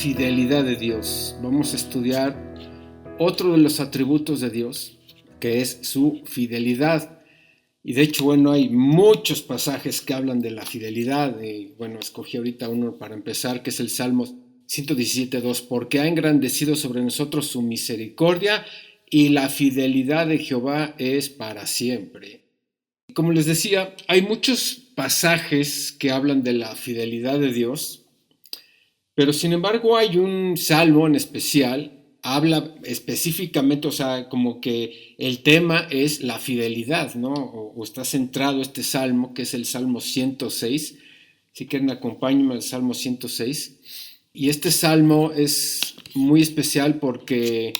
fidelidad de Dios. Vamos a estudiar otro de los atributos de Dios, que es su fidelidad. Y de hecho, hay muchos pasajes que hablan de la fidelidad. Escogí ahorita uno para empezar, que es el Salmo 117:2, porque ha engrandecido sobre nosotros su misericordia y la fidelidad de Jehová es para siempre. Como les decía, hay muchos pasajes que hablan de la fidelidad de Dios, pero sin embargo hay un salmo en especial, habla específicamente, como que el tema es la fidelidad, ¿no? O está centrado este salmo, que es el Salmo 106. Si quieren, acompáñenme al Salmo 106. Y este salmo es muy especial porque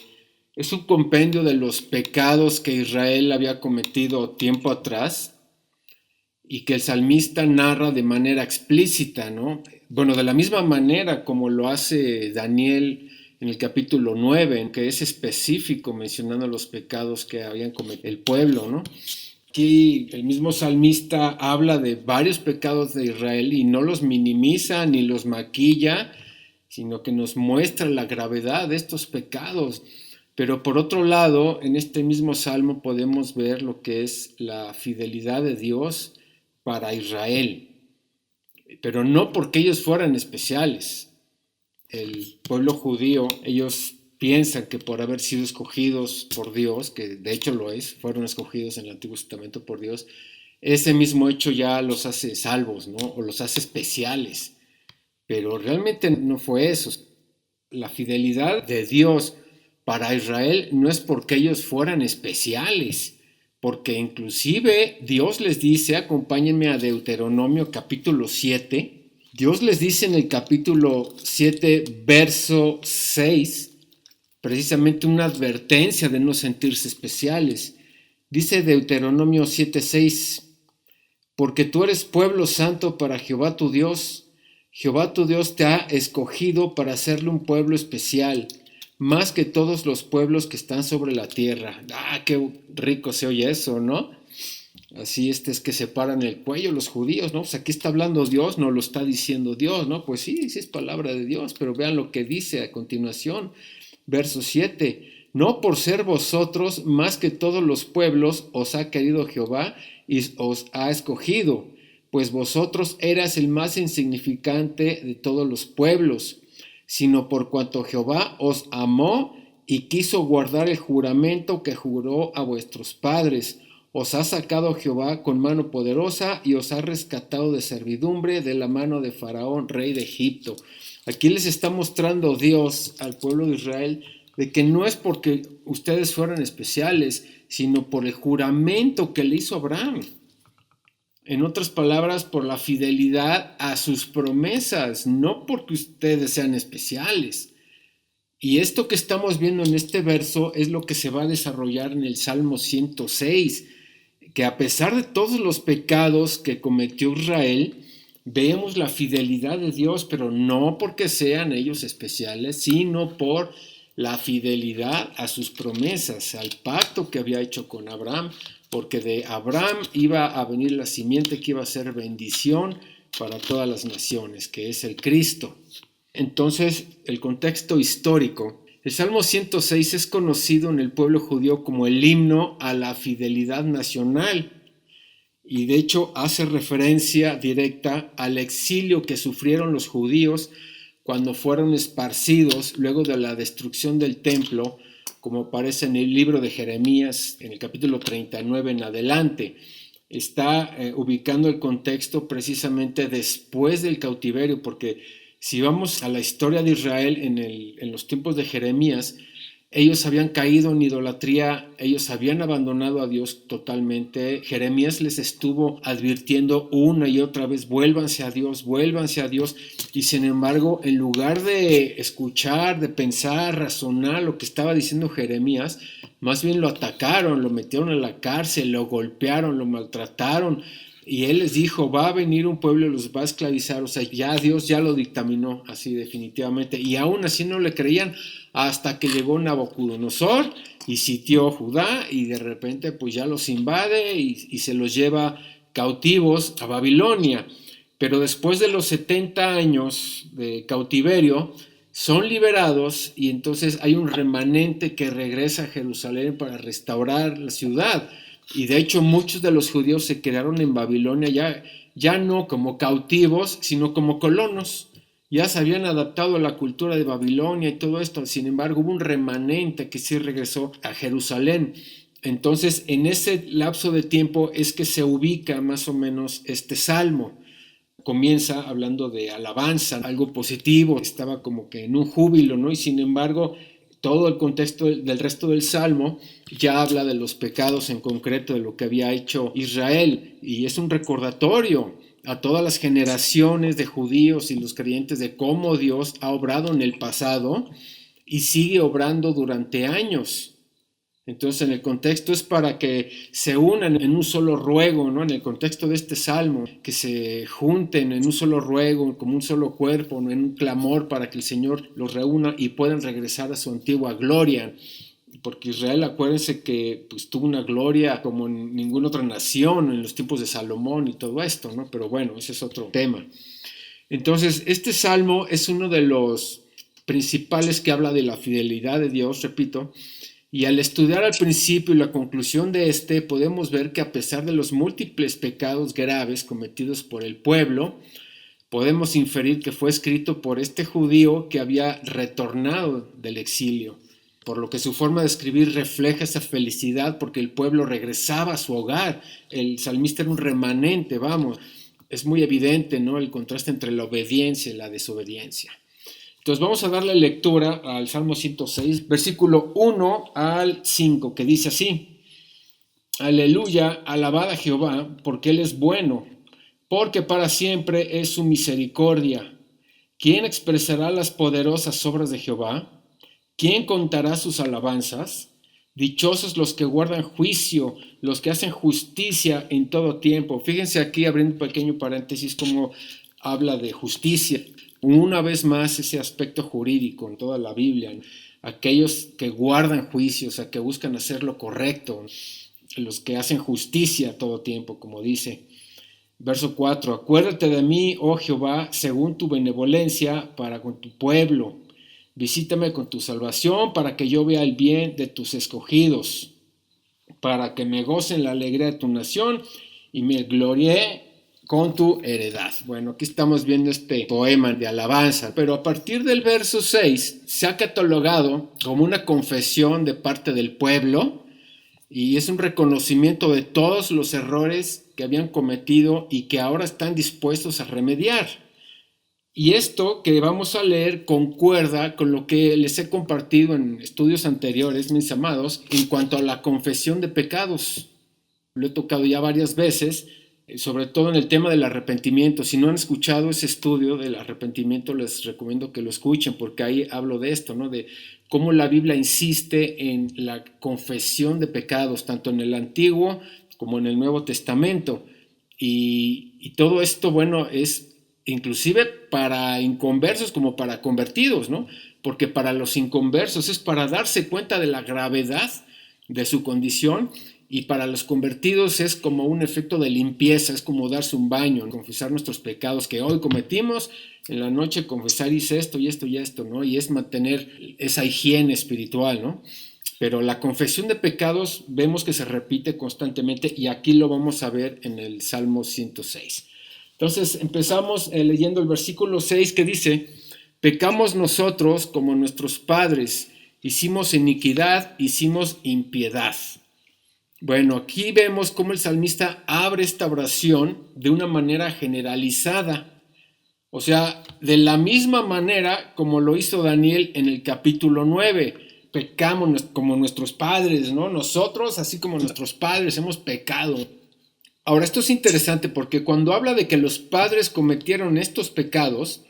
es un compendio de los pecados que Israel había cometido tiempo atrás y que el salmista narra de manera explícita, ¿no? De la misma manera como lo hace Daniel en el capítulo 9, en que es específico mencionando los pecados que habían cometido el pueblo, ¿no? Aquí el mismo salmista habla de varios pecados de Israel y no los minimiza ni los maquilla, sino que nos muestra la gravedad de estos pecados. Pero por otro lado, en este mismo salmo podemos ver lo que es la fidelidad de Dios para Israel, pero no porque ellos fueran especiales. El pueblo judío, ellos piensan que por haber sido escogidos por Dios, que de hecho lo es, fueron escogidos en el Antiguo Testamento por Dios, ese mismo hecho ya los hace salvos, ¿no? O los hace especiales. Pero realmente no fue eso. La fidelidad de Dios para Israel no es porque ellos fueran especiales, porque inclusive Dios les dice, acompáñenme a Deuteronomio capítulo 7, Dios les dice en el capítulo 7, verso 6, precisamente una advertencia de no sentirse especiales. Dice Deuteronomio 7:6, porque tú eres pueblo santo para Jehová tu Dios. Jehová tu Dios te ha escogido para hacerle un pueblo especial, más que todos los pueblos que están sobre la tierra. Qué rico se oye eso, ¿no? Así es que se paran el cuello los judíos, ¿no? Pues aquí está hablando Dios, no lo está diciendo Dios, ¿no? Pues sí es palabra de Dios, pero vean lo que dice a continuación, verso 7. No por ser vosotros más que todos los pueblos os ha querido Jehová y os ha escogido, pues vosotros eras el más insignificante de todos los pueblos, sino por cuanto Jehová os amó y quiso guardar el juramento que juró a vuestros padres. Os ha sacado Jehová con mano poderosa y os ha rescatado de servidumbre de la mano de Faraón, rey de Egipto. Aquí les está mostrando Dios al pueblo de Israel de que no es porque ustedes fueran especiales, sino por el juramento que le hizo Abraham. En otras palabras, por la fidelidad a sus promesas, no porque ustedes sean especiales. Y esto que estamos viendo en este verso es lo que se va a desarrollar en el Salmo 106, que a pesar de todos los pecados que cometió Israel, vemos la fidelidad de Dios, pero no porque sean ellos especiales, sino por la fidelidad a sus promesas, al pacto que había hecho con Abraham, porque de Abraham iba a venir la simiente que iba a ser bendición para todas las naciones, que es el Cristo. Entonces, el contexto histórico. El Salmo 106 es conocido en el pueblo judío como el himno a la fidelidad nacional y de hecho hace referencia directa al exilio que sufrieron los judíos cuando fueron esparcidos luego de la destrucción del templo, como aparece en el libro de Jeremías, en el capítulo 39 en adelante. Está ubicando el contexto precisamente después del cautiverio, porque si vamos a la historia de Israel en los tiempos de Jeremías, ellos habían caído en idolatría, ellos habían abandonado a Dios totalmente. Jeremías les estuvo advirtiendo una y otra vez, vuélvanse a Dios, y sin embargo, en lugar de escuchar, de pensar, razonar lo que estaba diciendo Jeremías, más bien lo atacaron, lo metieron a la cárcel, lo golpearon, lo maltrataron, y él les dijo, va a venir un pueblo y los va a esclavizar. Ya Dios ya lo dictaminó así definitivamente, y aún así no le creían hasta que llegó Nabucodonosor y sitió Judá, y de repente pues ya los invade y se los lleva cautivos a Babilonia. Pero después de los 70 años de cautiverio, son liberados y entonces hay un remanente que regresa a Jerusalén para restaurar la ciudad. Y de hecho muchos de los judíos se quedaron en Babilonia ya no como cautivos, sino como colonos. Ya se habían adaptado a la cultura de Babilonia y todo esto. Sin embargo, hubo un remanente que sí regresó a Jerusalén. Entonces, en ese lapso de tiempo es que se ubica más o menos este salmo. Comienza hablando de alabanza, algo positivo, estaba como que en un júbilo, ¿no? Y sin embargo, todo el contexto del resto del salmo ya habla de los pecados en concreto, de lo que había hecho Israel, y es un recordatorio a todas las generaciones de judíos y los creyentes de cómo Dios ha obrado en el pasado y sigue obrando durante años. Entonces, en el contexto es para que se unan en un solo ruego, ¿no? En el contexto de este salmo, que se junten en un solo ruego, como un solo cuerpo, ¿no? En un clamor para que el Señor los reúna y puedan regresar a su antigua gloria. Porque Israel, acuérdense que pues, tuvo una gloria como en ninguna otra nación en los tiempos de Salomón y todo esto, ¿no? Pero bueno, ese es otro tema. Entonces, este salmo es uno de los principales que habla de la fidelidad de Dios, repito, y al estudiar al principio y la conclusión de este, podemos ver que a pesar de los múltiples pecados graves cometidos por el pueblo, podemos inferir que fue escrito por este judío que había retornado del exilio, por lo que su forma de escribir refleja esa felicidad porque el pueblo regresaba a su hogar. El salmista era un remanente, vamos, es muy evidente, ¿no? El contraste entre la obediencia y la desobediencia. Entonces vamos a darle lectura al Salmo 106, versículo 1 al 5, que dice así: Aleluya, alabad a Jehová, porque Él es bueno, porque para siempre es su misericordia. ¿Quién expresará las poderosas obras de Jehová? ¿Quién contará sus alabanzas? Dichosos los que guardan juicio, los que hacen justicia en todo tiempo. Fíjense aquí, abriendo un pequeño paréntesis, cómo habla de justicia. Una vez más ese aspecto jurídico en toda la Biblia, ¿no? Aquellos que guardan juicios, que buscan hacer lo correcto, los que hacen justicia todo tiempo, como dice. Verso 4, acuérdate de mí, oh Jehová, según tu benevolencia para con tu pueblo. Visítame con tu salvación para que yo vea el bien de tus escogidos, para que me goce en la alegría de tu nación y me glorié con tu heredad. Bueno, aquí estamos viendo este poema de alabanza, pero a partir del verso 6 se ha catalogado como una confesión de parte del pueblo y es un reconocimiento de todos los errores que habían cometido y que ahora están dispuestos a remediar. Y esto que vamos a leer concuerda con lo que les he compartido en estudios anteriores, mis amados, en cuanto a la confesión de pecados. Lo he tocado ya varias veces, sobre todo en el tema del arrepentimiento. Si no han escuchado ese estudio del arrepentimiento, les recomiendo que lo escuchen, porque ahí hablo de esto, ¿no? De cómo la Biblia insiste en la confesión de pecados, tanto en el Antiguo como en el Nuevo Testamento. Y todo esto, bueno, es inclusive para inconversos como para convertidos, ¿no? Porque para los inconversos es para darse cuenta de la gravedad de su condición, y para los convertidos es como un efecto de limpieza, es como darse un baño, confesar nuestros pecados que hoy cometimos, en la noche confesar hice esto y esto y esto, ¿no? Y es mantener esa higiene espiritual, ¿no? Pero la confesión de pecados vemos que se repite constantemente y aquí lo vamos a ver en el Salmo 106. Entonces empezamos leyendo el versículo 6 que dice: pecamos nosotros como nuestros padres, hicimos iniquidad, hicimos impiedad. Bueno, aquí vemos cómo el salmista abre esta oración de una manera generalizada. O sea, de la misma manera como lo hizo Daniel en el capítulo 9. Pecamos como nuestros padres, ¿no? Nosotros, así como nuestros padres, hemos pecado. Ahora, esto es interesante porque cuando habla de que los padres cometieron estos pecados,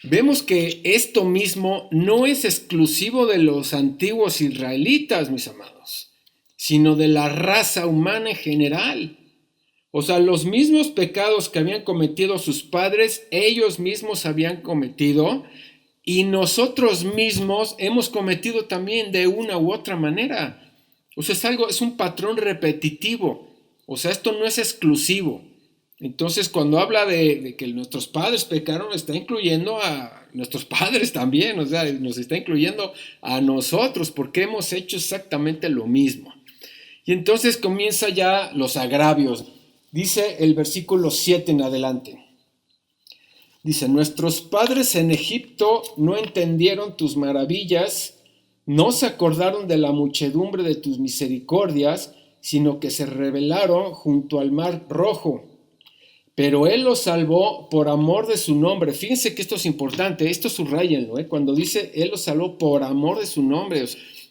vemos que esto mismo no es exclusivo de los antiguos israelitas, mis amados, sino de la raza humana en general. O sea, los mismos pecados que habían cometido sus padres, ellos mismos habían cometido, y nosotros mismos hemos cometido también de una u otra manera. O sea, es un patrón repetitivo. O sea, esto no es exclusivo. Entonces, cuando habla de que nuestros padres pecaron, está incluyendo a nuestros padres también, o sea, nos está incluyendo a nosotros, porque hemos hecho exactamente lo mismo. Y entonces comienza ya los agravios. Dice el versículo 7 en adelante. Dice, nuestros padres en Egipto no entendieron tus maravillas, no se acordaron de la muchedumbre de tus misericordias, sino que se rebelaron junto al mar rojo. Pero Él los salvó por amor de su nombre. Fíjense que esto es importante, esto subrayenlo, cuando dice Él los salvó por amor de su nombre,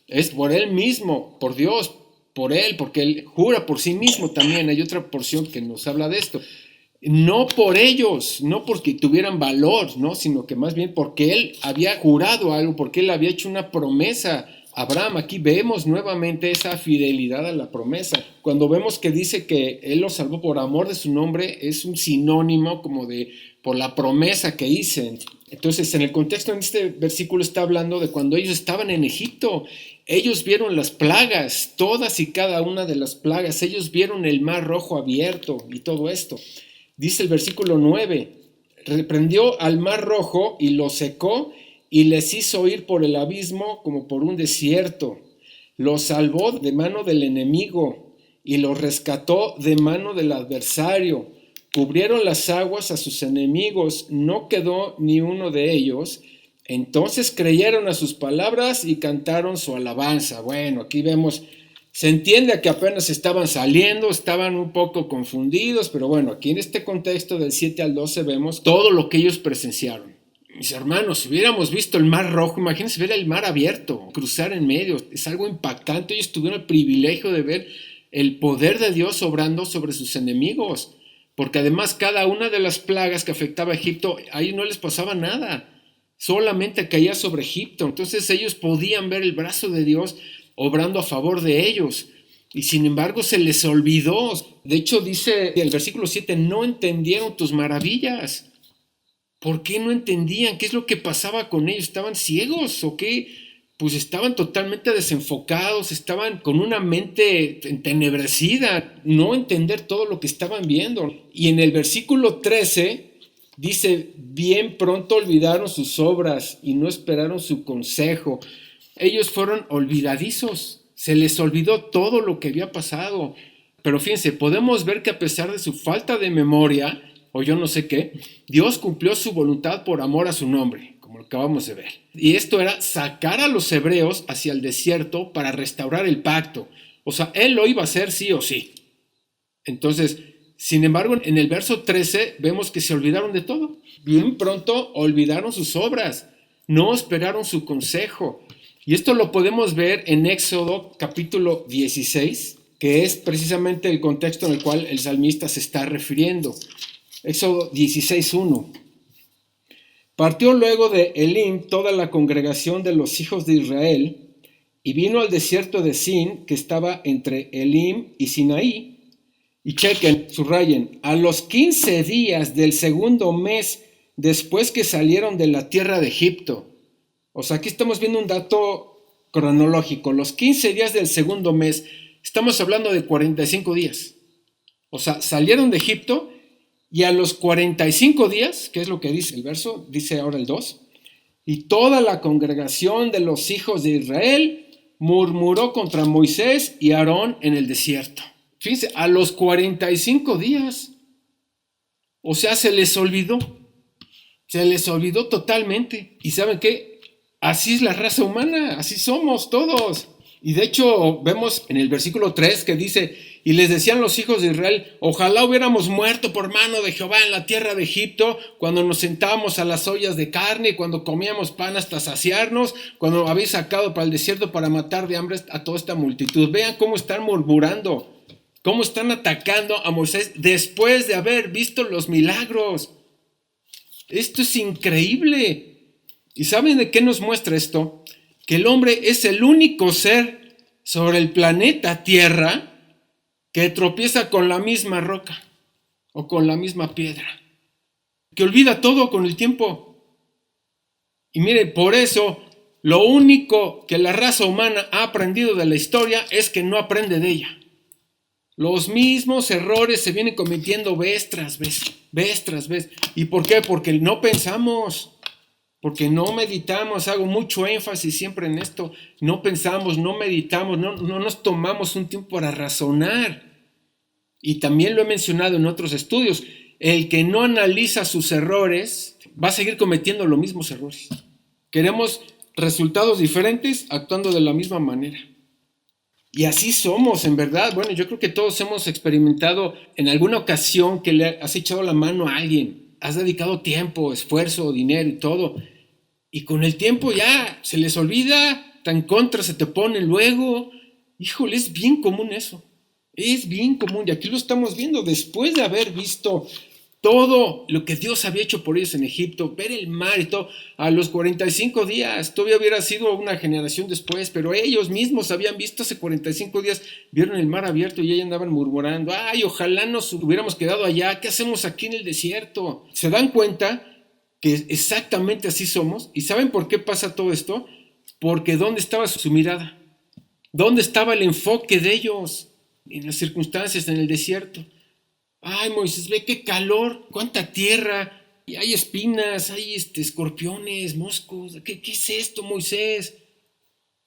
es por Él mismo, por Dios, por Él, porque Él jura por sí mismo también. Hay otra porción que nos habla de esto. No por ellos, no porque tuvieran valor, ¿no? Sino que más bien porque Él había jurado algo, porque Él había hecho una promesa a Abraham. Aquí vemos nuevamente esa fidelidad a la promesa. Cuando vemos que dice que Él los salvó por amor de su nombre, es un sinónimo como de por la promesa que hice. Entonces, en el contexto en este versículo está hablando de cuando ellos estaban en Egipto. Ellos vieron las plagas, todas y cada una de las plagas. Ellos vieron el mar rojo abierto y todo esto. Dice el versículo 9, reprendió al mar rojo y lo secó y les hizo ir por el abismo como por un desierto. Los salvó de mano del enemigo y los rescató de mano del adversario. Cubrieron las aguas a sus enemigos, no quedó ni uno de ellos. Entonces creyeron a sus palabras y cantaron su alabanza. Bueno, aquí vemos... Se entiende que apenas estaban saliendo, estaban un poco confundidos, pero bueno, aquí en este contexto del 7 al 12 vemos todo lo que ellos presenciaron. Mis hermanos, si hubiéramos visto el mar rojo, imagínense ver el mar abierto, cruzar en medio, es algo impactante. Ellos tuvieron el privilegio de ver el poder de Dios obrando sobre sus enemigos, porque además cada una de las plagas que afectaba a Egipto, ahí no les pasaba nada, solamente caía sobre Egipto. Entonces ellos podían ver el brazo de Dios obrando a favor de ellos, y sin embargo se les olvidó. De hecho dice el versículo 7, no entendieron tus maravillas. ¿Por qué no entendían? ¿Qué es lo que pasaba con ellos? ¿Estaban ciegos o qué? Pues estaban totalmente desenfocados, estaban con una mente entenebrecida, no entender todo lo que estaban viendo. Y en el versículo 13 dice, bien pronto olvidaron sus obras y no esperaron su consejo. Ellos fueron olvidadizos, se les olvidó todo lo que había pasado. Pero fíjense, podemos ver que a pesar de su falta de memoria, o yo no sé qué, Dios cumplió su voluntad por amor a su nombre, como lo acabamos de ver. Y esto era sacar a los hebreos hacia el desierto para restaurar el pacto. O sea, Él lo iba a hacer sí o sí. Entonces, sin embargo, en el verso 13 vemos que se olvidaron de todo. Bien pronto olvidaron sus obras, no esperaron su consejo. Y esto lo podemos ver en Éxodo capítulo 16, que es precisamente el contexto en el cual el salmista se está refiriendo. Éxodo 16:1. Partió luego de Elim toda la congregación de los hijos de Israel y vino al desierto de Sin, que estaba entre Elim y Sinaí. Y chequen, subrayen, a los 15 días del segundo mes después que salieron de la tierra de Egipto. O sea, aquí estamos viendo un dato cronológico. Los 15 días del segundo mes, estamos hablando de 45 días. O sea, salieron de Egipto y a los 45 días, que es lo que dice el verso, dice ahora el 2, y toda la congregación de los hijos de Israel murmuró contra Moisés y Aarón en el desierto. Fíjense, a los 45 días. O sea, se les olvidó totalmente. ¿Y saben qué? Así es la raza humana, así somos todos. Y de hecho vemos en el versículo 3 que dice, y les decían los hijos de Israel, ojalá hubiéramos muerto por mano de Jehová en la tierra de Egipto, cuando nos sentábamos a las ollas de carne, cuando comíamos pan hasta saciarnos, cuando habéis sacado para el desierto para matar de hambre a toda esta multitud. Vean cómo están murmurando, cómo están atacando a Moisés después de haber visto los milagros. Esto es increíble. ¿Y saben de qué nos muestra esto? Que el hombre es el único ser sobre el planeta Tierra que tropieza con la misma roca o con la misma piedra, que olvida todo con el tiempo. Y miren, por eso lo único que la raza humana ha aprendido de la historia es que no aprende de ella. Los mismos errores se vienen cometiendo vez tras vez, vez tras vez. ¿Y por qué? Porque no pensamos, porque no meditamos. Hago mucho énfasis siempre en esto. No pensamos, no meditamos, no nos tomamos un tiempo para razonar. Y también lo he mencionado en otros estudios. El que no analiza sus errores va a seguir cometiendo los mismos errores. Queremos resultados diferentes actuando de la misma manera. Y así somos, en verdad. Bueno, yo creo que todos hemos experimentado en alguna ocasión que le has echado la mano a alguien, has dedicado tiempo, esfuerzo, dinero y todo, y con el tiempo ya se les olvida, tan contra se te ponen luego. Híjole, es bien común eso. Es bien común, y aquí lo estamos viendo después de haber visto todo lo que Dios había hecho por ellos en Egipto, ver el mar y todo, a los 45 días, todavía hubiera sido una generación después, pero ellos mismos habían visto hace 45 días, vieron el mar abierto y ya andaban murmurando, ay, ojalá nos hubiéramos quedado allá, ¿qué hacemos aquí en el desierto? ¿Se dan cuenta que exactamente así somos? ¿Y saben por qué pasa todo esto? Porque ¿dónde estaba su mirada? ¿Dónde estaba el enfoque de ellos? En las circunstancias, en el desierto. Ay, Moisés, ve qué calor, cuánta tierra, y hay espinas, hay escorpiones, moscos. ¿Qué es esto, Moisés?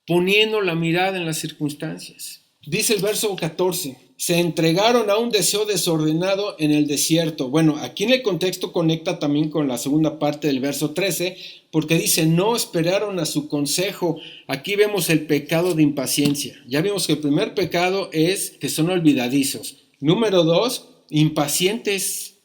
Poniendo la mirada en las circunstancias. Dice el verso 14, se entregaron a un deseo desordenado en el desierto. Bueno, aquí en el contexto conecta también con la segunda parte del verso 13, porque dice, no esperaron a su consejo. Aquí vemos el pecado de impaciencia. Ya vimos que el primer pecado es que son olvidadizos. Número 2, impacientes.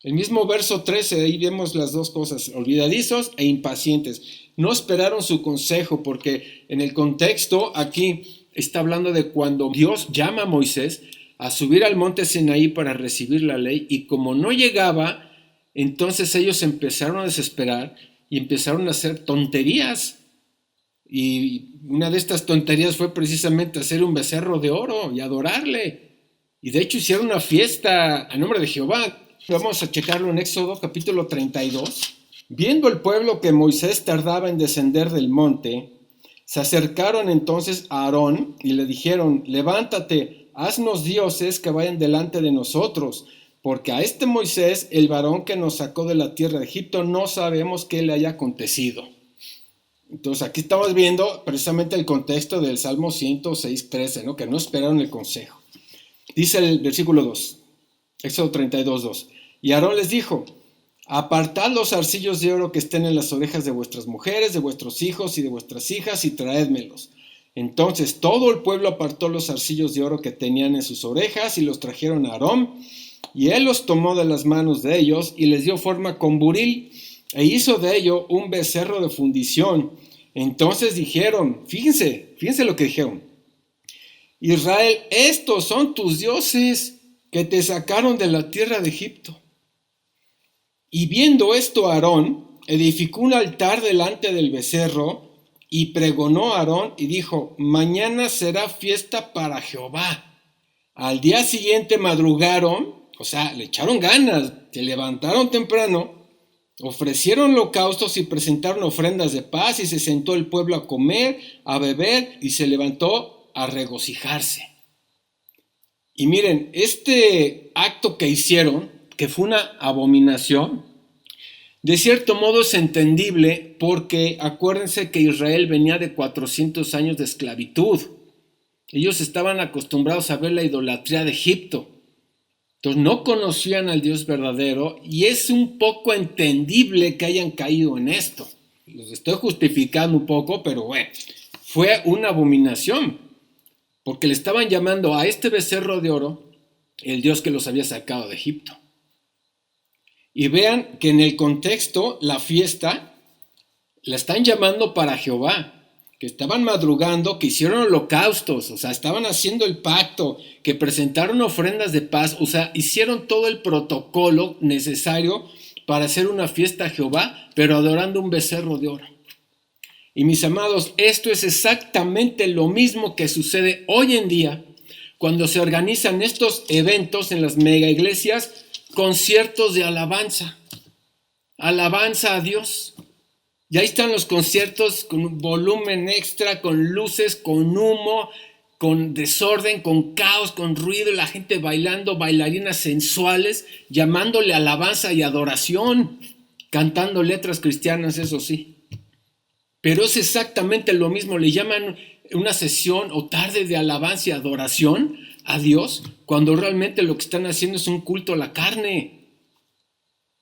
El mismo verso 13, ahí vemos las dos cosas, olvidadizos e impacientes. No esperaron su consejo, porque en el contexto aquí está hablando de cuando Dios llama a Moisés a subir al monte Sinaí para recibir la ley, y como no llegaba, entonces ellos empezaron a desesperar y empezaron a hacer tonterías. Y una de estas tonterías fue precisamente hacer un becerro de oro y adorarle. Y de hecho hicieron una fiesta a nombre de Jehová. Vamos a checarlo en Éxodo capítulo 32. Viendo el pueblo que Moisés tardaba en descender del monte, se acercaron entonces a Aarón y le dijeron, levántate, haznos dioses que vayan delante de nosotros, porque a este Moisés, el varón que nos sacó de la tierra de Egipto, no sabemos qué le haya acontecido. Entonces aquí estamos viendo precisamente el contexto del Salmo 106:13, ¿no? Que no esperaron el consejo. Dice el versículo 2, Éxodo 32:2. Y Aarón les dijo, apartad los zarcillos de oro que estén en las orejas de vuestras mujeres, de vuestros hijos y de vuestras hijas, y traédmelos. Entonces todo el pueblo apartó los zarcillos de oro que tenían en sus orejas y los trajeron a Aarón, y él los tomó de las manos de ellos y les dio forma con buril, e hizo de ello un becerro de fundición. Entonces dijeron, fíjense lo que dijeron, Israel, estos son tus dioses que te sacaron de la tierra de Egipto. Y viendo esto Aarón, edificó un altar delante del becerro y pregonó a Aarón y dijo, mañana será fiesta para Jehová. Al día siguiente madrugaron, o sea, le echaron ganas, se levantaron temprano, ofrecieron holocaustos y presentaron ofrendas de paz, y se sentó el pueblo a comer, a beber, y se levantó a regocijarse. Y miren, este acto que hicieron, que fue una abominación, de cierto modo es entendible, porque acuérdense que Israel venía de 400 años de esclavitud. Ellos estaban acostumbrados a ver la idolatría de Egipto. Entonces no conocían al Dios verdadero, y es un poco entendible que hayan caído en esto. Los estoy justificando un poco, pero bueno, fue una abominación, porque le estaban llamando a este becerro de oro el Dios que los había sacado de Egipto. Y vean que en el contexto, la fiesta la están llamando para Jehová, que estaban madrugando, que hicieron holocaustos, o sea, estaban haciendo el pacto, que presentaron ofrendas de paz, o sea, hicieron todo el protocolo necesario para hacer una fiesta a Jehová, pero adorando un becerro de oro. Y mis amados, esto es exactamente lo mismo que sucede hoy en día cuando se organizan estos eventos en las mega iglesias, conciertos de alabanza a Dios. Y ahí están los conciertos con volumen extra, con luces, con humo, con desorden, con caos, con ruido, la gente bailando, bailarinas sensuales, llamándole alabanza y adoración, cantando letras cristianas, eso sí. Pero es exactamente lo mismo, le llaman una sesión o tarde de alabanza y adoración a Dios, cuando realmente lo que están haciendo es un culto a la carne.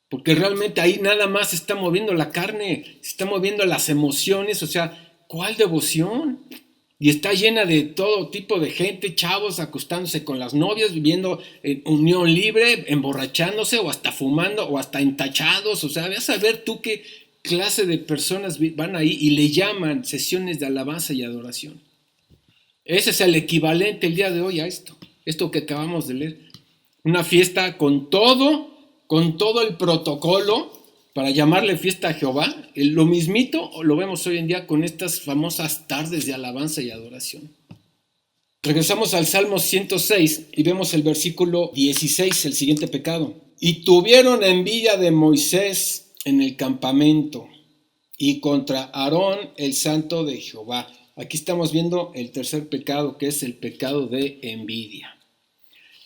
Porque realmente ahí nada más se está moviendo la carne, se está moviendo las emociones, o sea, ¿cuál devoción? Y está llena de todo tipo de gente, chavos acostándose con las novias, viviendo en unión libre, emborrachándose o hasta fumando o hasta entachados. O sea, vas a ver tú qué clase de personas van ahí y le llaman sesiones de alabanza y adoración. Ese es el equivalente el día de hoy a esto que acabamos de leer. Una fiesta con todo el protocolo para llamarle fiesta a Jehová. Lo mismito lo vemos hoy en día con estas famosas tardes de alabanza y adoración. Regresamos al Salmo 106 y vemos el versículo 16, el siguiente pecado. Y tuvieron envidia de Moisés en el campamento y contra Aarón, el santo de Jehová. Aquí estamos viendo el tercer pecado, que es el pecado de envidia.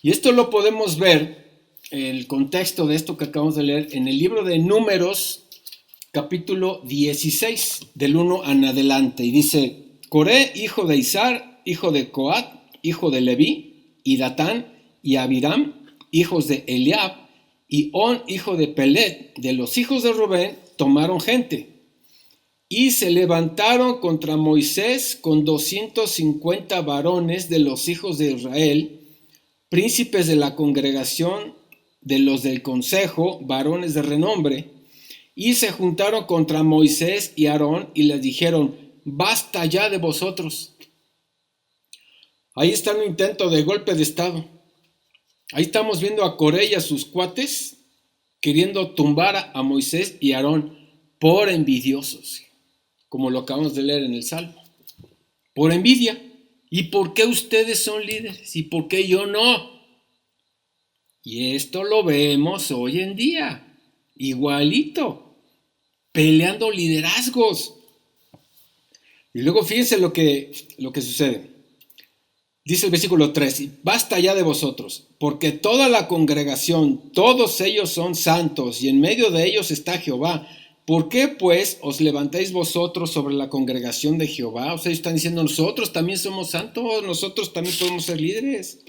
Y esto lo podemos ver el contexto de esto que acabamos de leer en el libro de Números, capítulo 16, del 1 en adelante. Y dice, Coré, hijo de Izar, hijo de Coat, hijo de Leví, y Datán, y Abiram, hijos de Eliab, y On, hijo de Pelet, de los hijos de Rubén, tomaron gente. Y se levantaron contra Moisés con 250 varones de los hijos de Israel, príncipes de la congregación, de los del consejo, varones de renombre, y se juntaron contra Moisés y Aarón y les dijeron, basta ya de vosotros. Ahí está un intento de golpe de estado. Ahí estamos viendo a Coré y a sus cuates queriendo tumbar a Moisés y Aarón por envidiosos, como lo acabamos de leer en el Salmo. Por envidia. ¿Y por qué ustedes son líderes? ¿Y por qué yo no? Y esto lo vemos hoy en día, igualito, peleando liderazgos. Y luego fíjense lo que sucede. Dice el versículo 3, basta ya de vosotros, porque toda la congregación, todos ellos son santos, y en medio de ellos está Jehová. ¿Por qué pues os levantáis vosotros sobre la congregación de Jehová? O sea, ellos están diciendo, nosotros también somos santos, nosotros también podemos ser líderes.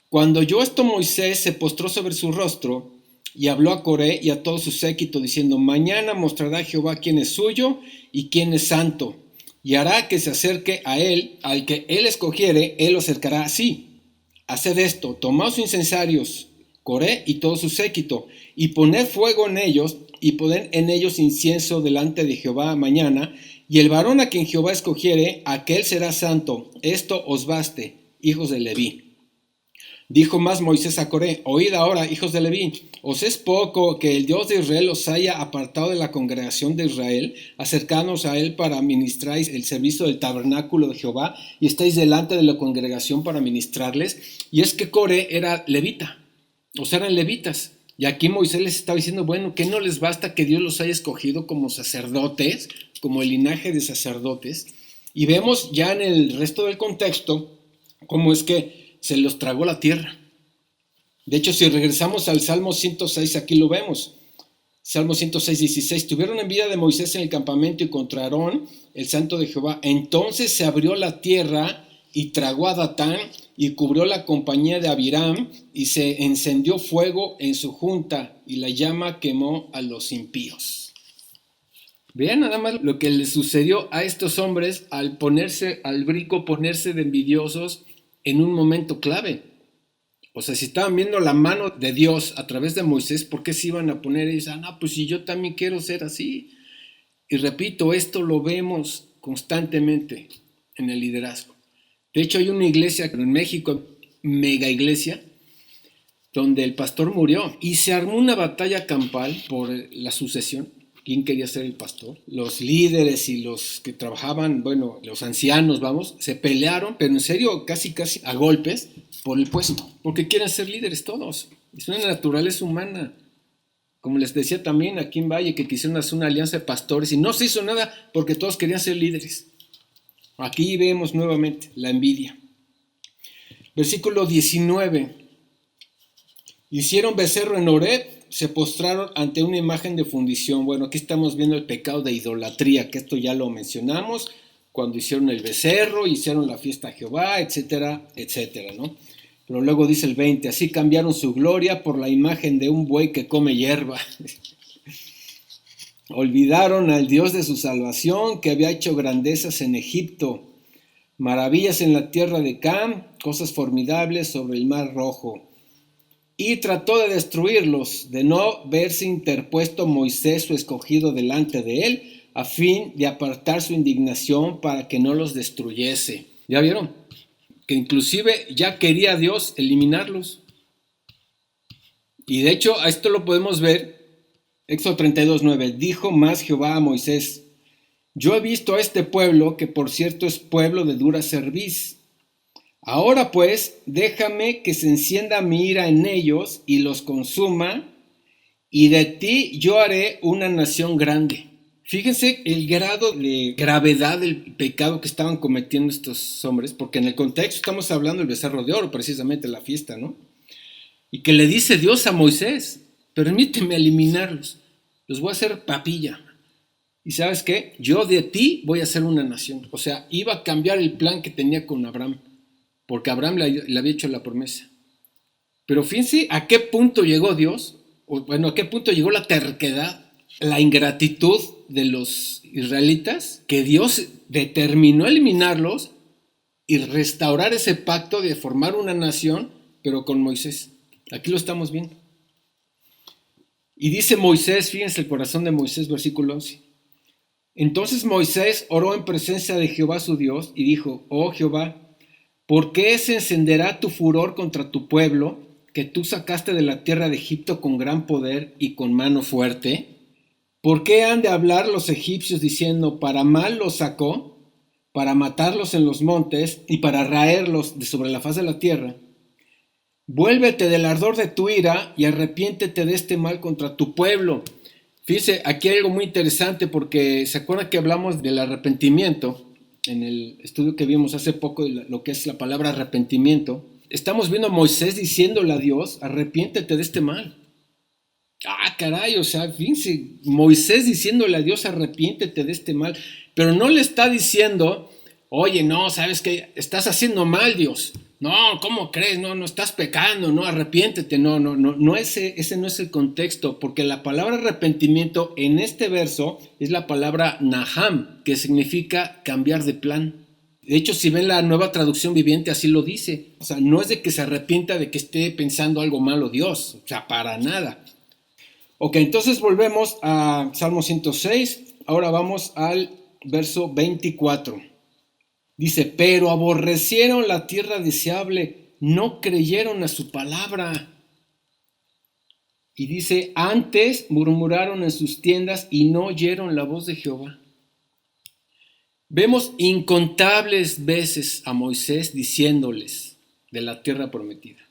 Cuando oyó esto Moisés se postró sobre su rostro y habló a Coré y a todo su séquito diciendo, mañana mostrará Jehová quién es suyo y quién es santo, y hará que se acerque a él, al que él escogiere, él lo acercará así. Haced esto, tomaos incensarios, Coré y todo su séquito, y poned fuego en ellos, y poned en ellos incienso delante de Jehová mañana, y el varón a quien Jehová escogiere, aquel será santo. Esto os baste, hijos de Leví. Dijo más Moisés a Coré, oíd ahora, hijos de Leví, ¿os es poco que el Dios de Israel os haya apartado de la congregación de Israel, acercándoos a él para ministráis el servicio del tabernáculo de Jehová, y estáis delante de la congregación para ministrarles? Y es que Coré era levita, o sea, eran levitas. Y aquí Moisés les estaba diciendo, bueno, que no les basta que Dios los haya escogido como sacerdotes, como el linaje de sacerdotes. Y vemos ya en el resto del contexto cómo es que se los tragó la tierra. De hecho, si regresamos al Salmo 106, aquí lo vemos. Salmo 106, 16. Tuvieron envidia de Moisés en el campamento y contra Aarón, el santo de Jehová. Entonces se abrió la tierra y tragó a Datán y cubrió la compañía de Abiram y se encendió fuego en su junta y la llama quemó a los impíos. Vean nada más lo que les sucedió a estos hombres al brinco, ponerse de envidiosos en un momento clave. O sea, si estaban viendo la mano de Dios a través de Moisés, ¿por qué se iban a poner y dicen, pues si yo también quiero ser así? Y repito, esto lo vemos constantemente en el liderazgo. De hecho, hay una iglesia en México, mega iglesia, donde el pastor murió y se armó una batalla campal por la sucesión. ¿Quién quería ser el pastor? Los líderes y los que trabajaban, bueno, los ancianos, se pelearon, pero en serio, casi a golpes por el puesto, porque quieren ser líderes todos. Es una naturaleza humana. Como les decía también aquí en Valle, que quisieron hacer una alianza de pastores y no se hizo nada porque todos querían ser líderes. Aquí vemos nuevamente la envidia. Versículo 19. Hicieron becerro en Horeb, se postraron ante una imagen de fundición. Bueno, aquí estamos viendo el pecado de idolatría, que esto ya lo mencionamos, cuando hicieron el becerro, hicieron la fiesta a Jehová, etcétera, etcétera, ¿no? Pero luego dice el 20, así cambiaron su gloria por la imagen de un buey que come hierba. Olvidaron al Dios de su salvación, que había hecho grandezas en Egipto, maravillas en la tierra de Cam, cosas formidables sobre el mar rojo. Y trató de destruirlos, de no verse interpuesto Moisés su escogido delante de él, a fin de apartar su indignación para que no los destruyese. ¿Ya vieron? Que inclusive ya quería Dios eliminarlos. Y de hecho, a esto lo podemos ver, Éxodo 32:9, dijo más Jehová a Moisés, yo he visto a este pueblo, que por cierto es pueblo de dura cerviz. Ahora pues, déjame que se encienda mi ira en ellos y los consuma, y de ti yo haré una nación grande. Fíjense el grado de gravedad del pecado que estaban cometiendo estos hombres, porque en el contexto estamos hablando del becerro de oro, precisamente la fiesta, ¿no? Y que le dice Dios a Moisés, permíteme eliminarlos, los voy a hacer papilla. ¿Y sabes qué? Yo de ti voy a hacer una nación. O sea, iba a cambiar el plan que tenía con Abraham, porque Abraham le había hecho la promesa. Pero fíjense a qué punto llegó Dios, o bueno, a qué punto llegó la terquedad, la ingratitud de los israelitas, que Dios determinó eliminarlos y restaurar ese pacto de formar una nación, pero con Moisés. Aquí lo estamos viendo. Y dice Moisés, fíjense el corazón de Moisés, versículo 11. Entonces Moisés oró en presencia de Jehová su Dios y dijo, oh Jehová, ¿por qué se encenderá tu furor contra tu pueblo, que tú sacaste de la tierra de Egipto con gran poder y con mano fuerte? ¿Por qué han de hablar los egipcios diciendo, para mal los sacó, para matarlos en los montes y para raerlos de sobre la faz de la tierra? Vuélvete del ardor de tu ira y arrepiéntete de este mal contra tu pueblo. Fíjense, aquí hay algo muy interesante porque se acuerdan que hablamos del arrepentimiento en el estudio que vimos hace poco, lo que es la palabra arrepentimiento. Estamos viendo a Moisés diciéndole a Dios, arrepiéntete de este mal. Ah, caray, o sea, fíjense, Moisés diciéndole a Dios, arrepiéntete de este mal, pero no le está diciendo, oye, no, sabes que estás haciendo mal, Dios. No, ¿cómo crees? No, no estás pecando, no, arrepiéntete. No, ese no es el contexto, porque la palabra arrepentimiento en este verso es la palabra naham, que significa cambiar de plan. De hecho, si ven la Nueva Traducción Viviente, así lo dice. O sea, no es de que se arrepienta de que esté pensando algo malo Dios, o sea, para nada. Ok, entonces volvemos a Salmo 106, ahora vamos al verso 24. Dice, pero aborrecieron la tierra deseable, no creyeron a su palabra. Y dice, antes murmuraron en sus tiendas y no oyeron la voz de Jehová. Vemos incontables veces a Moisés diciéndoles de la tierra prometida.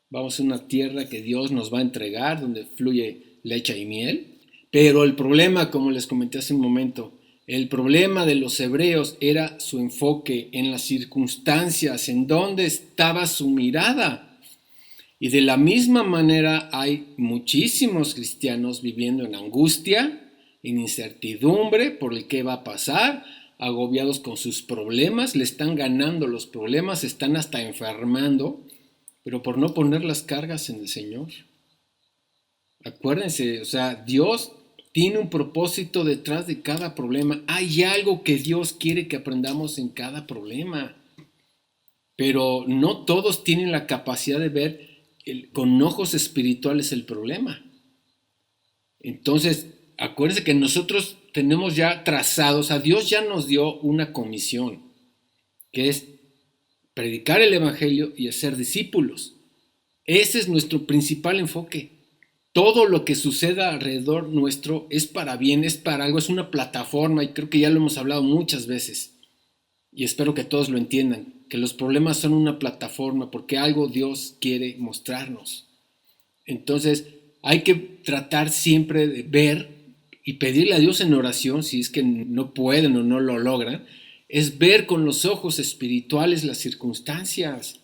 Vamos a una tierra que Dios nos va a entregar, donde fluye leche y miel. Pero el problema, como les comenté hace un momento, el problema de los hebreos era su enfoque en las circunstancias, en dónde estaba su mirada. Y de la misma manera hay muchísimos cristianos viviendo en angustia, en incertidumbre por el que va a pasar, agobiados con sus problemas, le están ganando los problemas, están hasta enfermando, pero por no poner las cargas en el Señor. Acuérdense, o sea, Dios tiene un propósito detrás de cada problema. Hay algo que Dios quiere que aprendamos en cada problema. Pero no todos tienen la capacidad de ver con ojos espirituales el problema. Entonces, acuérdense que nosotros tenemos ya trazados, o sea, Dios ya nos dio una comisión, que es predicar el evangelio y hacer discípulos. Ese es nuestro principal enfoque. Todo lo que suceda alrededor nuestro es para bien, es para algo, es una plataforma, y creo que ya lo hemos hablado muchas veces y espero que todos lo entiendan, que los problemas son una plataforma porque algo Dios quiere mostrarnos. Entonces hay que tratar siempre de ver y pedirle a Dios en oración, si es que no pueden o no lo logran, es ver con los ojos espirituales las circunstancias,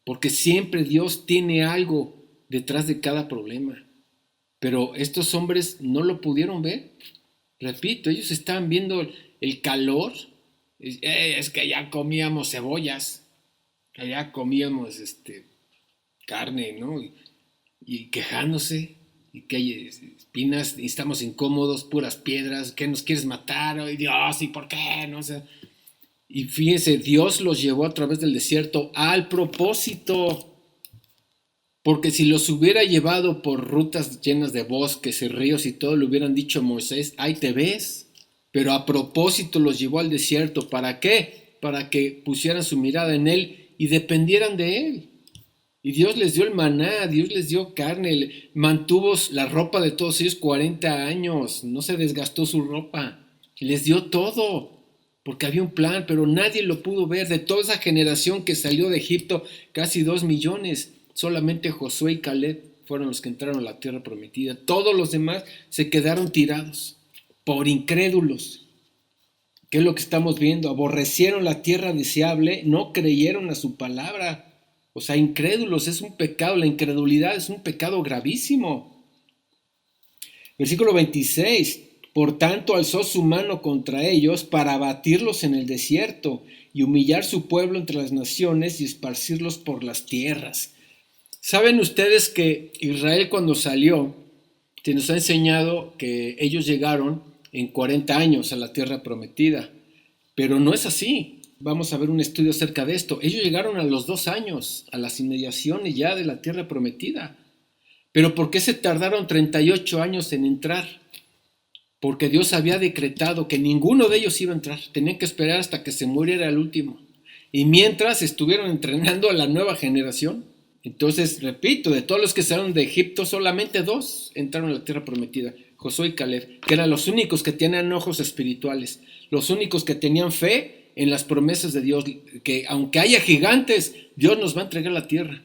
porque siempre Dios tiene algo detrás de cada problema. Pero estos hombres no lo pudieron ver. Repito, ellos estaban viendo el calor. Es que allá comíamos cebollas, allá comíamos carne, ¿no? Y quejándose, y que hay espinas, y estamos incómodos, puras piedras, ¿qué nos quieres matar? ¡Ay, Dios! ¿Y por qué? No sé. Y fíjense, Dios los llevó a través del desierto al propósito. Porque si los hubiera llevado por rutas llenas de bosques y ríos y todo, le hubieran dicho a Moisés, ahí te ves. Pero a propósito los llevó al desierto. ¿Para qué? Para que pusieran su mirada en él y dependieran de él. Y Dios les dio el maná, Dios les dio carne, mantuvo la ropa de todos ellos 40 años, no se desgastó su ropa, les dio todo, porque había un plan, pero nadie lo pudo ver. De toda esa generación que salió de Egipto, casi 2 millones, solamente Josué y Caleb fueron los que entraron a la tierra prometida. Todos los demás se quedaron tirados por incrédulos. ¿Qué es lo que estamos viendo? Aborrecieron la tierra deseable, no creyeron a su palabra. O sea, incrédulos, es un pecado, la incredulidad es un pecado gravísimo. Versículo 26, por tanto alzó su mano contra ellos para abatirlos en el desierto y humillar su pueblo entre las naciones y esparcirlos por las tierras. ¿Saben ustedes que Israel cuando salió, se nos ha enseñado que ellos llegaron en 40 años a la tierra prometida? Pero no es así. Vamos a ver un estudio acerca de esto. Ellos llegaron a los 2 años, a las inmediaciones ya de la tierra prometida. Pero ¿por qué se tardaron 38 años en entrar? Porque Dios había decretado que ninguno de ellos iba a entrar. Tenían que esperar hasta que se muriera el último. Y mientras estuvieron entrenando a la nueva generación. Entonces, repito, de todos los que salieron de Egipto, solamente 2 entraron a la tierra prometida. Josué y Caleb, que eran los únicos que tenían ojos espirituales. Los únicos que tenían fe en las promesas de Dios, que aunque haya gigantes, Dios nos va a entregar la tierra.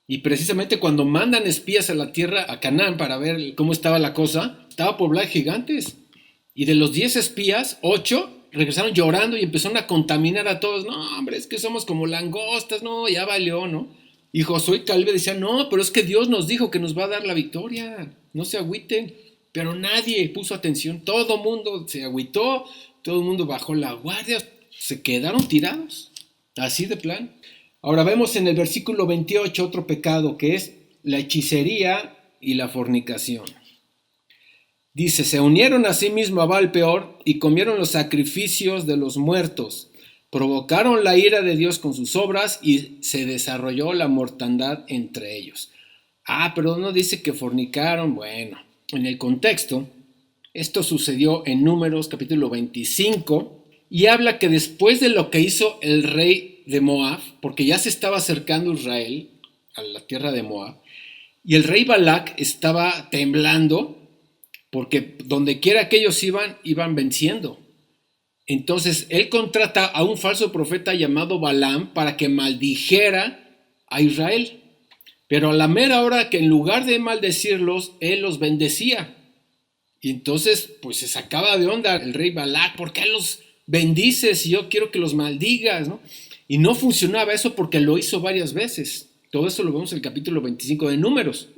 Y precisamente cuando mandan espías a la tierra, a Canaán, para ver cómo estaba la cosa, estaba poblada de gigantes. Y de los 10 espías, 8 regresaron llorando y empezaron a contaminar a todos. No, hombre, es que somos como langostas, no, ya valió, ¿no? Y Josué y Caleb decían, no, pero es que Dios nos dijo que nos va a dar la victoria, no se agüiten. Pero nadie puso atención, todo el mundo se agüitó, todo el mundo bajó la guardia, se quedaron tirados, así de plan. Ahora vemos en el versículo 28 otro pecado que es la hechicería y la fornicación. Dice, se unieron a sí mismo a Baal-peor y comieron los sacrificios de los muertos. Provocaron la ira de Dios con sus obras y se desarrolló la mortandad entre ellos. Pero no dice que fornicaron. Bueno, en el contexto, esto sucedió en Números capítulo 25 y habla que después de lo que hizo el rey de Moab, porque ya se estaba acercando Israel a la tierra de Moab, y el rey Balac estaba temblando porque donde quiera que ellos iban venciendo. Entonces él contrata a un falso profeta llamado Balaam para que maldijera a Israel. Pero a la mera hora que en lugar de maldecirlos, él los bendecía. Y entonces pues se sacaba de onda el rey Balac, ¿por qué los bendices y yo quiero que los maldigas, ¿no? Y no funcionaba eso porque lo hizo varias veces. Todo eso lo vemos en el capítulo 25 de Números.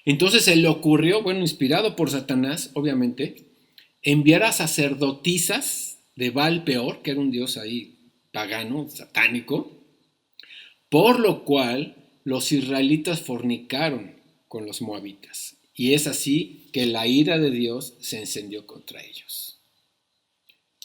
Entonces se le ocurrió, bueno, inspirado por Satanás, obviamente, enviar a sacerdotisas de Baal-peor, que era un dios ahí pagano, satánico, por lo cual los israelitas fornicaron con los moabitas. Y es así que la ira de Dios se encendió contra ellos.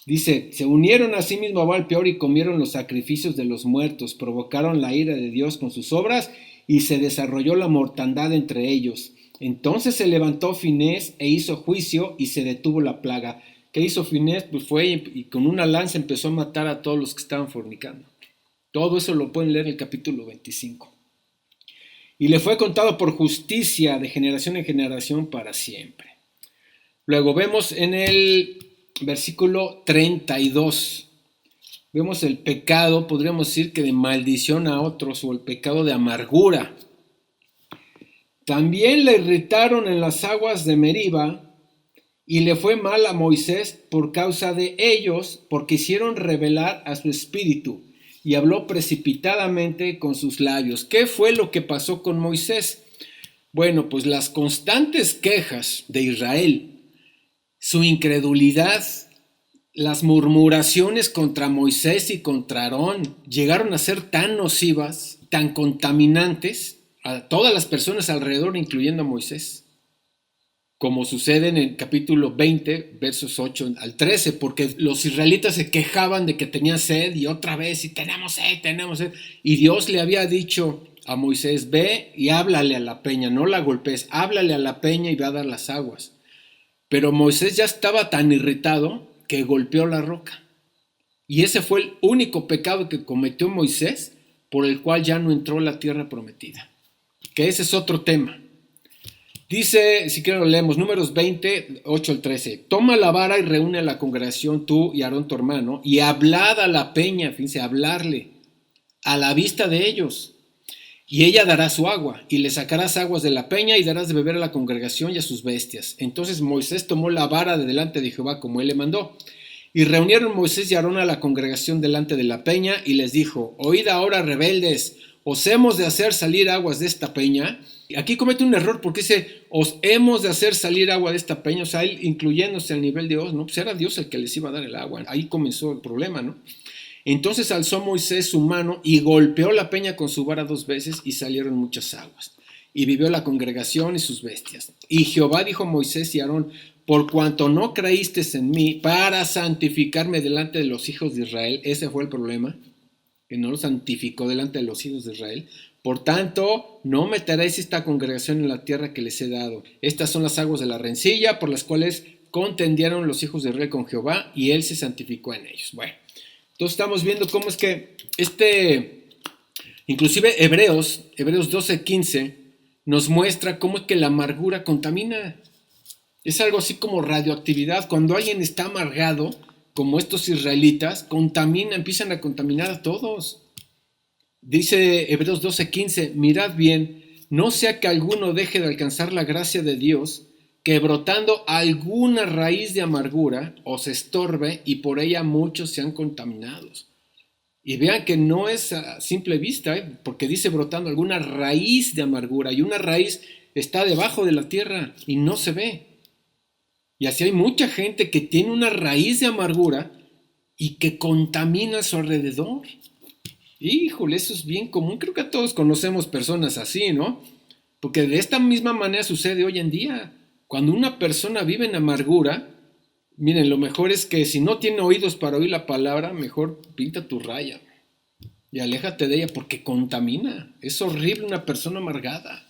Dice, se unieron a sí mismo a Baal-peor y comieron los sacrificios de los muertos, provocaron la ira de Dios con sus obras y se desarrolló la mortandad entre ellos. Entonces se levantó Finés e hizo juicio y se detuvo la plaga. ¿Qué hizo Finés? Pues fue y con una lanza empezó a matar a todos los que estaban fornicando. Todo eso lo pueden leer en el capítulo 25. Y le fue contado por justicia de generación en generación para siempre. Luego vemos en el versículo 32. Vemos el pecado, podríamos decir que de maldición a otros, o el pecado de amargura. También le irritaron en las aguas de Meriba Y le fue mal a Moisés por causa de ellos, porque hicieron rebelar a su espíritu y habló precipitadamente con sus labios. ¿Qué fue lo que pasó con Moisés? Bueno, pues las constantes quejas de Israel, su incredulidad, las murmuraciones contra Moisés y contra Aarón llegaron a ser tan nocivas, tan contaminantes a todas las personas alrededor, incluyendo a Moisés, como sucede en el capítulo 20, versos 8 al 13, porque los israelitas se quejaban de que tenían sed y otra vez, y tenemos sed, y Dios le había dicho a Moisés, ve y háblale a la peña, no la golpees, háblale a la peña y va a dar las aguas. Pero Moisés ya estaba tan irritado que golpeó la roca. Y ese fue el único pecado que cometió Moisés, por el cual ya no entró a la tierra prometida. Que ese es otro tema. Dice, si quiero lo leemos, Números 20, 8 al 13. Toma la vara y reúne a la congregación, tú y Aarón tu hermano, y hablad a la peña, fíjense, hablarle, a la vista de ellos. Y ella dará su agua, y le sacarás aguas de la peña, y darás de beber a la congregación y a sus bestias. Entonces Moisés tomó la vara de delante de Jehová, como él le mandó. Y reunieron Moisés y Aarón a la congregación delante de la peña, y les dijo, oíd ahora, rebeldes, ¿os hemos de hacer salir aguas de esta peña? Aquí comete un error porque dice, os hemos de hacer salir agua de esta peña, o sea, él incluyéndose al nivel de Dios, ¿no? Pues era Dios el que les iba a dar el agua, ahí comenzó el problema, ¿no? Entonces alzó Moisés su mano y golpeó la peña con su vara 2 veces y salieron muchas aguas. Y vivió la congregación y sus bestias. Y Jehová dijo a Moisés y Aarón, por cuanto no creísteis en mí para santificarme delante de los hijos de Israel, ese fue el problema, que no lo santificó delante de los hijos de Israel. Por tanto, no meteréis esta congregación en la tierra que les he dado. Estas son las aguas de la rencilla por las cuales contendieron los hijos de Israel con Jehová y él se santificó en ellos. Bueno, entonces estamos viendo cómo es que inclusive Hebreos 12:15 nos muestra cómo es que la amargura contamina. Es algo así como radioactividad. Cuando alguien está amargado, como estos israelitas, empiezan a contaminar a todos. Dice Hebreos 12:15, mirad bien, no sea que alguno deje de alcanzar la gracia de Dios, que brotando alguna raíz de amargura os estorbe y por ella muchos sean contaminados. Y vean que no es a simple vista, porque dice brotando alguna raíz de amargura, y una raíz está debajo de la tierra y no se ve. Y así hay mucha gente que tiene una raíz de amargura y que contamina a su alrededor. Híjole, eso es bien común. Creo que todos conocemos personas así, ¿no? Porque de esta misma manera sucede hoy en día. Cuando una persona vive en amargura, miren, lo mejor es que si no tiene oídos para oír la palabra, mejor pinta tu raya y aléjate de ella porque contamina. Es horrible una persona amargada.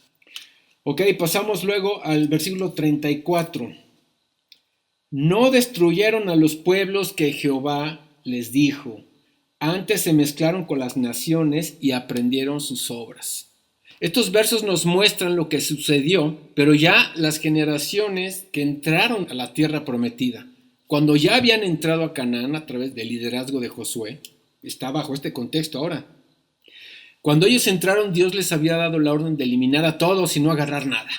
Ok, pasamos luego al versículo 34. No destruyeron a los pueblos que Jehová les dijo. Antes se mezclaron con las naciones y aprendieron sus obras. Estos versos nos muestran lo que sucedió, pero ya las generaciones que entraron a la tierra prometida, cuando ya habían entrado a Canaán a través del liderazgo de Josué, está bajo este contexto ahora. Cuando ellos entraron, Dios les había dado la orden de eliminar a todos y no agarrar nada.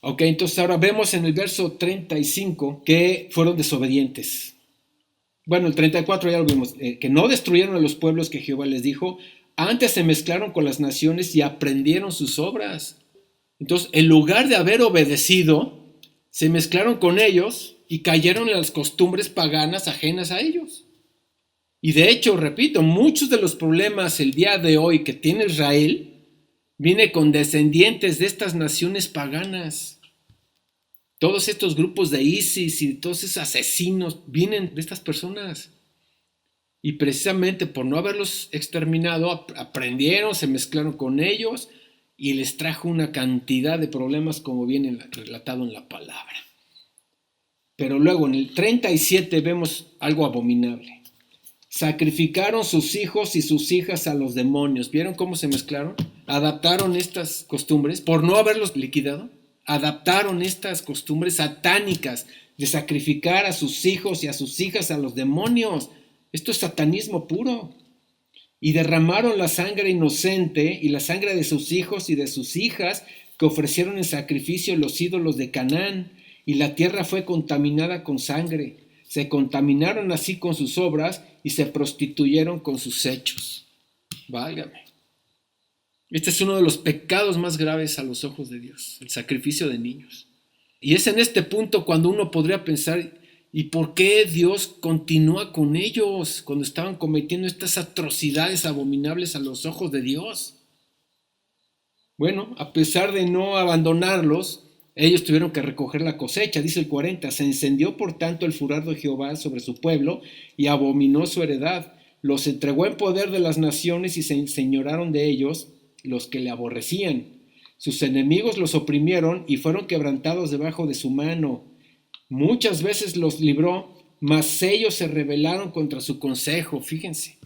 Ok, entonces ahora vemos en el verso 35 que fueron desobedientes. Bueno, el 34 ya lo vimos, que no destruyeron a los pueblos que Jehová les dijo, antes se mezclaron con las naciones y aprendieron sus obras. Entonces, en lugar de haber obedecido, se mezclaron con ellos y cayeron en las costumbres paganas ajenas a ellos. Y de hecho, repito, muchos de los problemas el día de hoy que tiene Israel viene con descendientes de estas naciones paganas. Todos estos grupos de ISIS y todos esos asesinos vienen de estas personas. Y precisamente por no haberlos exterminado, aprendieron, se mezclaron con ellos y les trajo una cantidad de problemas como viene relatado en la palabra. Pero luego en el 37 vemos algo abominable. Sacrificaron sus hijos y sus hijas a los demonios. ¿Vieron cómo se mezclaron? Adaptaron estas costumbres por no haberlos liquidado. Adaptaron estas costumbres satánicas de sacrificar a sus hijos y a sus hijas a los demonios. Esto es satanismo puro. Y derramaron la sangre inocente y la sangre de sus hijos y de sus hijas que ofrecieron en sacrificio los ídolos de Canaán. y la tierra fue contaminada con sangre. Se contaminaron así con sus obras y se prostituyeron con sus hechos. Válgame. Este es uno de los pecados más graves a los ojos de Dios, el sacrificio de niños. Y es en este punto cuando uno podría pensar, ¿y por qué Dios continúa con ellos cuando estaban cometiendo estas atrocidades abominables a los ojos de Dios? Bueno, a pesar de no abandonarlos, ellos tuvieron que recoger la cosecha. Dice el 40, se encendió por tanto el furor de Jehová sobre su pueblo y abominó su heredad. Los entregó en poder de las naciones y se enseñoraron de ellos los que le aborrecían. Sus enemigos los oprimieron y fueron quebrantados debajo de su mano. Muchas veces los libró, mas ellos se rebelaron contra su consejo. Fíjense,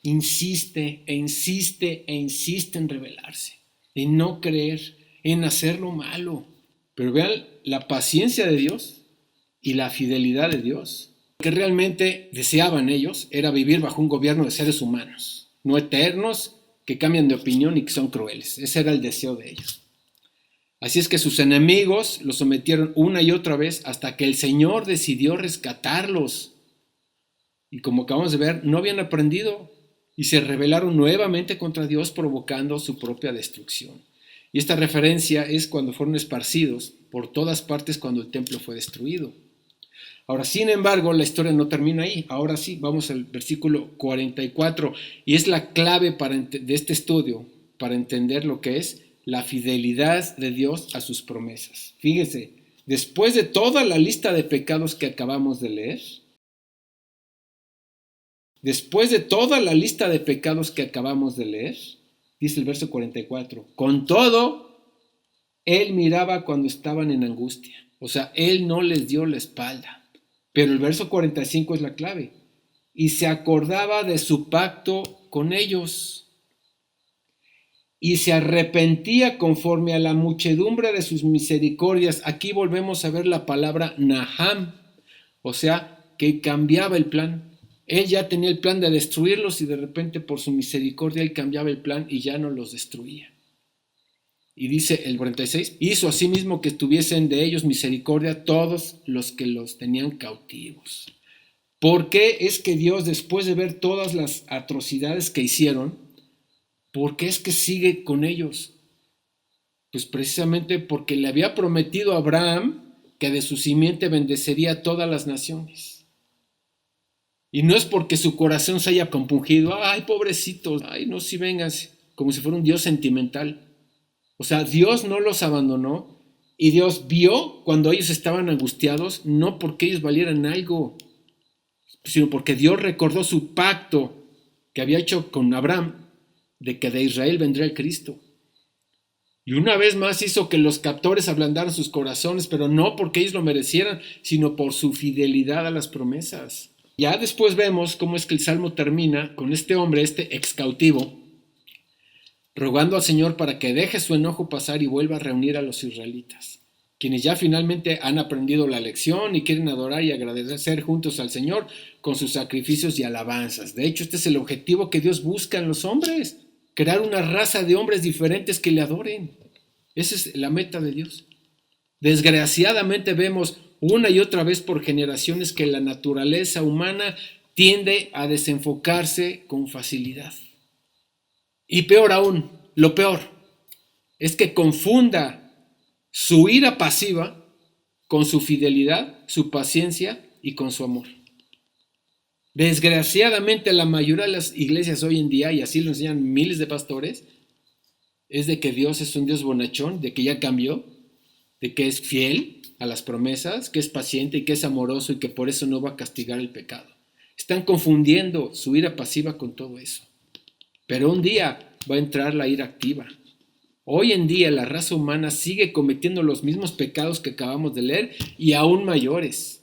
insiste e insiste e insiste en rebelarse, en no creer, en hacer lo malo. Pero vean la paciencia de Dios y la fidelidad de Dios. Lo que realmente deseaban ellos era vivir bajo un gobierno de seres humanos, no eternos, que cambian de opinión y que son crueles. Ese era el deseo de ellos. Así es que sus enemigos los sometieron una y otra vez hasta que el Señor decidió rescatarlos. Y como acabamos de ver, no habían aprendido y se rebelaron nuevamente contra Dios, provocando su propia destrucción. Y esta referencia es cuando fueron esparcidos por todas partes cuando el templo fue destruido. Ahora, sin embargo, la historia no termina ahí. Ahora sí, vamos al versículo 44, y es la clave de este estudio para entender lo que es la fidelidad de Dios a sus promesas. Fíjese, después de toda la lista de pecados que acabamos de leer, dice el verso 44, con todo, Él miraba cuando estaban en angustia. O sea, Él no les dio la espalda. Pero el verso 45 es la clave. Y se acordaba de su pacto con ellos. Y se arrepentía conforme a la muchedumbre de sus misericordias. Aquí volvemos a ver la palabra Naham. O sea, que cambiaba el plan. Él ya tenía el plan de destruirlos y de repente por su misericordia Él cambiaba el plan y ya no los destruía. Y dice el 46, hizo asimismo que tuviesen de ellos misericordia todos los que los tenían cautivos. ¿Por qué es que Dios, después de ver todas las atrocidades que hicieron, por qué es que sigue con ellos? Pues precisamente porque le había prometido a Abraham que de su simiente bendecería a todas las naciones. Y no es porque su corazón se haya compungido, ay, pobrecitos, ay, no, si vengas, como si fuera un Dios sentimental. O sea, Dios no los abandonó y Dios vio cuando ellos estaban angustiados, no porque ellos valieran algo, sino porque Dios recordó su pacto que había hecho con Abraham, de que de Israel vendría el Cristo. Y una vez más hizo que los captores ablandaran sus corazones, pero no porque ellos lo merecieran, sino por su fidelidad a las promesas. Ya después vemos cómo es que el Salmo termina con este hombre, este ex cautivo, rogando al Señor para que deje su enojo pasar y vuelva a reunir a los israelitas, quienes ya finalmente han aprendido la lección y quieren adorar y agradecer juntos al Señor con sus sacrificios y alabanzas. De hecho, este es el objetivo que Dios busca en los hombres, crear una raza de hombres diferentes que le adoren. Esa es la meta de Dios. Desgraciadamente vemos una y otra vez por generaciones que la naturaleza humana tiende a desenfocarse con facilidad. Y peor aún, lo peor es que confunda su ira pasiva con su fidelidad, su paciencia y con su amor. Desgraciadamente la mayoría de las iglesias hoy en día, y así lo enseñan miles de pastores, es de que Dios es un Dios bonachón, de que ya cambió, de que es fiel a las promesas, que es paciente y que es amoroso y que por eso no va a castigar el pecado. Están confundiendo su ira pasiva con todo eso. Pero un día va a entrar la ira activa. Hoy en día la raza humana sigue cometiendo los mismos pecados que acabamos de leer y aún mayores.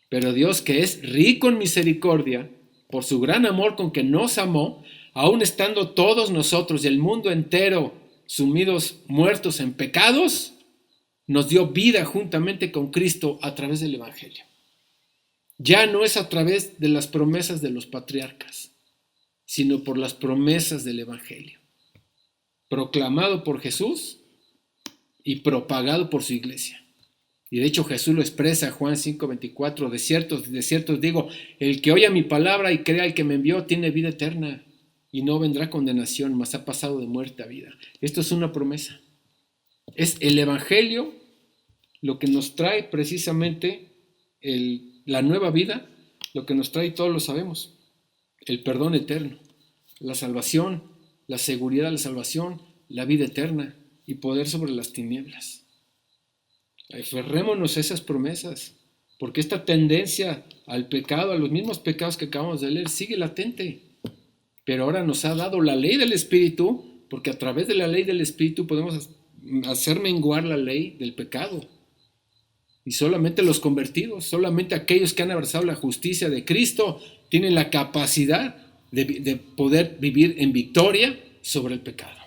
Pero Dios, que es rico en misericordia, por su gran amor con que nos amó, aún estando todos nosotros y el mundo entero sumidos, muertos en pecados, nos dio vida juntamente con Cristo a través del Evangelio. Ya no es a través de las promesas de los patriarcas, sino por las promesas del Evangelio, proclamado por Jesús y propagado por su iglesia. Y de hecho Jesús lo expresa, Juan 5:24, de cierto os digo, el que oye mi palabra y crea al que me envió tiene vida eterna y no vendrá condenación, mas ha pasado de muerte a vida. Esto es una promesa. Es el Evangelio lo que nos trae precisamente la nueva vida, lo que nos trae, todos lo sabemos, el perdón eterno, la salvación, la seguridad de la salvación, la vida eterna y poder sobre las tinieblas. Aferrémonos a esas promesas, porque esta tendencia al pecado, a los mismos pecados que acabamos de leer, sigue latente. Pero ahora nos ha dado la ley del Espíritu, porque a través de la ley del Espíritu podemos hacer menguar la ley del pecado. Y solamente los convertidos, solamente aquellos que han abrazado la justicia de Cristo, tienen la capacidad de poder vivir en victoria sobre el pecado.